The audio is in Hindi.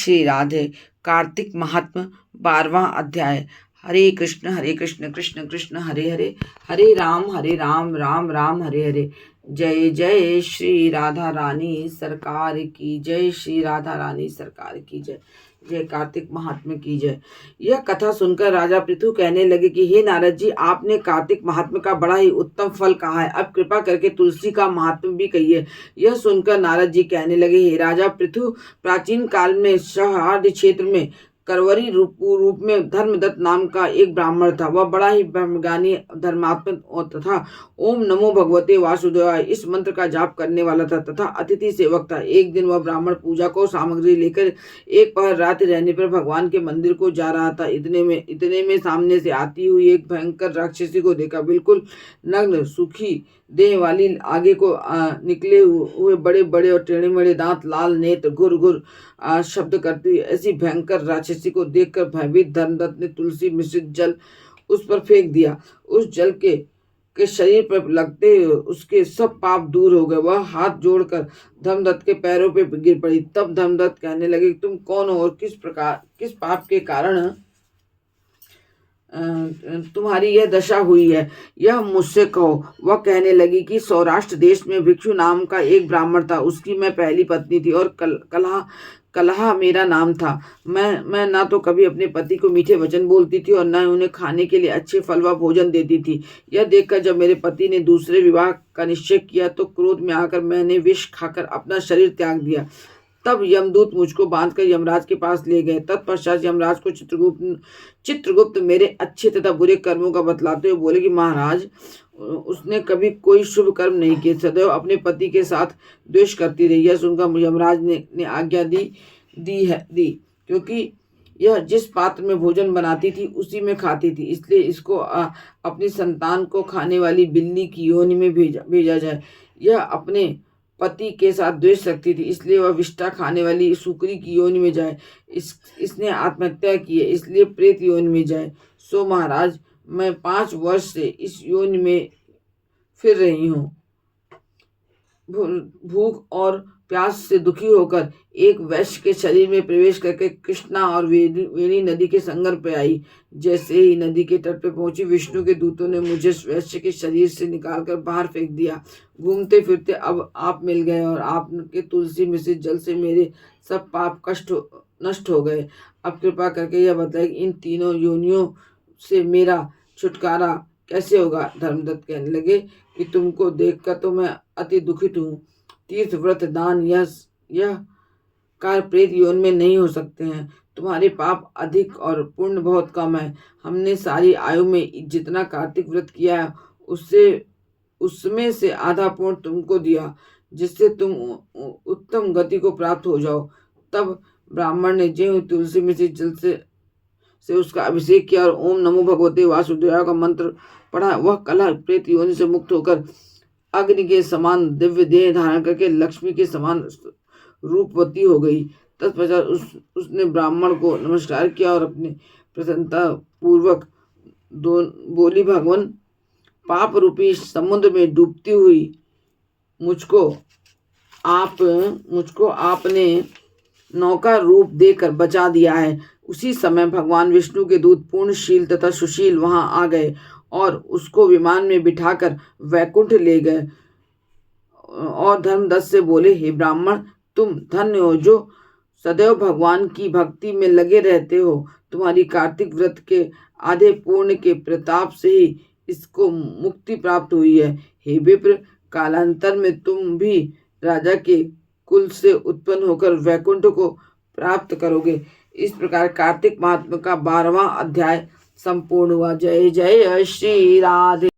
श्री राधे। कार्तिक महात्म्य 12वां अध्याय। हरे कृष्ण कृष्ण कृष्ण हरे हरे, हरे राम राम राम हरे हरे। जय जय श्री राधा रानी सरकार की जय, श्री राधा रानी सरकार की जय। जय कार्तिक महात्म्य की जय। यह कथा सुनकर राजा पृथु कहने लगे कि हे नारद जी, आपने कार्तिक महात्म्य का बड़ा ही उत्तम फल कहा है, अब कृपा करके तुलसी का महात्म्य भी कहिए। यह सुनकर नारद जी कहने लगे, हे राजा पृथु, प्राचीन काल में सौहार्द क्षेत्र में करवरी रूप में धर्मदत्त नाम का एक ब्राह्मण था। वह बड़ा ही ब्रह्मज्ञानी, धर्मात्मा तथा ओम नमो भगवते वासुदेवाय इस मंत्र का जाप करने वाला था तथा अतिथि सेवक था। एक दिन वह ब्राह्मण पूजा को सामग्री लेकर एक पहर रात रहने पर भगवान के मंदिर को जा रहा था। इतने में सामने से आती हुई एक भयंकर राक्षसी को देखा। बिल्कुल नग्न, सूखी देह वाली, आगे को निकले हुए बड़े बड़े और टेढ़े मेढ़े दांत, लाल नेत्र, घुर घुर शब्द करती ऐसी भयंकर राक्षसी को देखकर भयभीत धर्मदत्त ने तुलसी मिश्रित जल उस पर फेंक दिया। उस जल के शरीर पर लगते उसके सब पाप दूर हो गए। वह हाथ जोड़कर धर्मदत्त के पैरों पे गिर पड़ी। तब धर्मदत्त कहने लगे, तुम कौन हो और किस पाप के कारण तुम्हारी यह दशा हुई है, यह मुझसे कहो। वह कहने लगी कि सौराष्ट्र देश में भिक्षु नाम का एक ब्राह्मण था, उसकी मैं पहली पत्नी थी और कलहा मेरा नाम था। मैं ना तो कभी अपने पति को मीठे वचन बोलती थी और न उन्हें खाने के लिए अच्छे फल व भोजन देती थी। यह देखकर जब मेरे पति ने दूसरे विवाह का निश्चय किया तो क्रोध में आकर मैंने विष खाकर अपना शरीर त्याग दिया। तब यमदूत मुझको बांधकर यमराज के पास ले गए। तत्पश्चात यमराज को चित्रगुप्त मेरे अच्छे तथा बुरे कर्मों का बतलाते हुए बोले कि महाराज, उसने कभी कोई शुभ कर्म नहीं किए, सदैव अपने पति के साथ द्वेष करती रही। यह सुनकर यमराज ने आज्ञा दी क्योंकि यह जिस पात्र में भोजन बनाती थी उसी में खाती थी, इसलिए इसको अपनी संतान को खाने वाली बिल्ली की योनि में भेजा जाए। यह अपने पति के साथ द्वेष रखती थी, इसलिए वह विष्ठा खाने वाली सुकरी की योनि में जाए। इसने आत्महत्या की है, इसलिए प्रेत योनि में जाए। सो महाराज, मैं 5 वर्ष से इस योनि में फिर रही हूँ। भूख और प्यास से दुखी होकर एक वैश्य के शरीर में प्रवेश करके कृष्णा और वेणी नदी के संगम पे आई। जैसे ही नदी के तट पे पहुंची, विष्णु के दूतों ने मुझे वैश्य के शरीर से निकालकर बाहर फेंक दिया। घूमते फिरते अब आप मिल गए और आपके तुलसी मिश्रित जल से मेरे सब पाप कष्ट नष्ट हो गए। अब कृपा करके यह बताएं कि इन तीनों योनियों से मेरा छुटकारा कैसे होगा। धर्मदत्त कहने लगे कि तुमको देखकर तो मैं अति दुखित हूँ। तीर्थ, व्रत, दान यह कार्य प्रेत योनि में नहीं हो सकते हैं। तुम्हारे पाप अधिक और पुण्य बहुत कम है। हमने सारी आयु में जितना कार्तिक व्रत किया है उसमें से आधा पुण्य तुमको दिया, जिससे तुम उत्तम गति को प्राप्त हो जाओ। तब ब्राह्मण ने ज्यों तुलसी मिश्रित जल से उसका अभिषेक किया और ओम नमो भगवते वासुदेवाय का मंत्र पढ़ा। वह कलह प्रेत योनि से मुक्त होकर अग्नि के समान दिव्य देह धारण करके लक्ष्मी के समान रूपवती हो गई। तत्पश्चात उसने ब्राह्मण को नमस्कार किया और अपने प्रसन्नता पूर्वक बोली, भगवान, पाप रूपी समुद्र में डूबती हुई मुझको आपने नौका रूप देकर बचा दिया है। उसी समय भगवान विष्णु के दूत पूर्णशील तथा सुशील वहां आ गए और उसको विमान में बिठाकर वैकुंठ ले गए और धर्मदत्त से बोले, हे ब्राह्मण, तुम धन्य हो जो सदैव भगवान की भक्ति में लगे रहते हो। तुम्हारी कार्तिक व्रत के आधे पूर्ण के प्रताप से ही इसको मुक्ति प्राप्त हुई है। हे विप्र, कालांतर में तुम भी राजा के कुल से उत्पन्न होकर वैकुंठ को प्राप्त करोगे। इस प्रकार कार्तिक महात्म्य का 12वां अध्याय संपूर्ण हुआ। जय जय श्री राधे।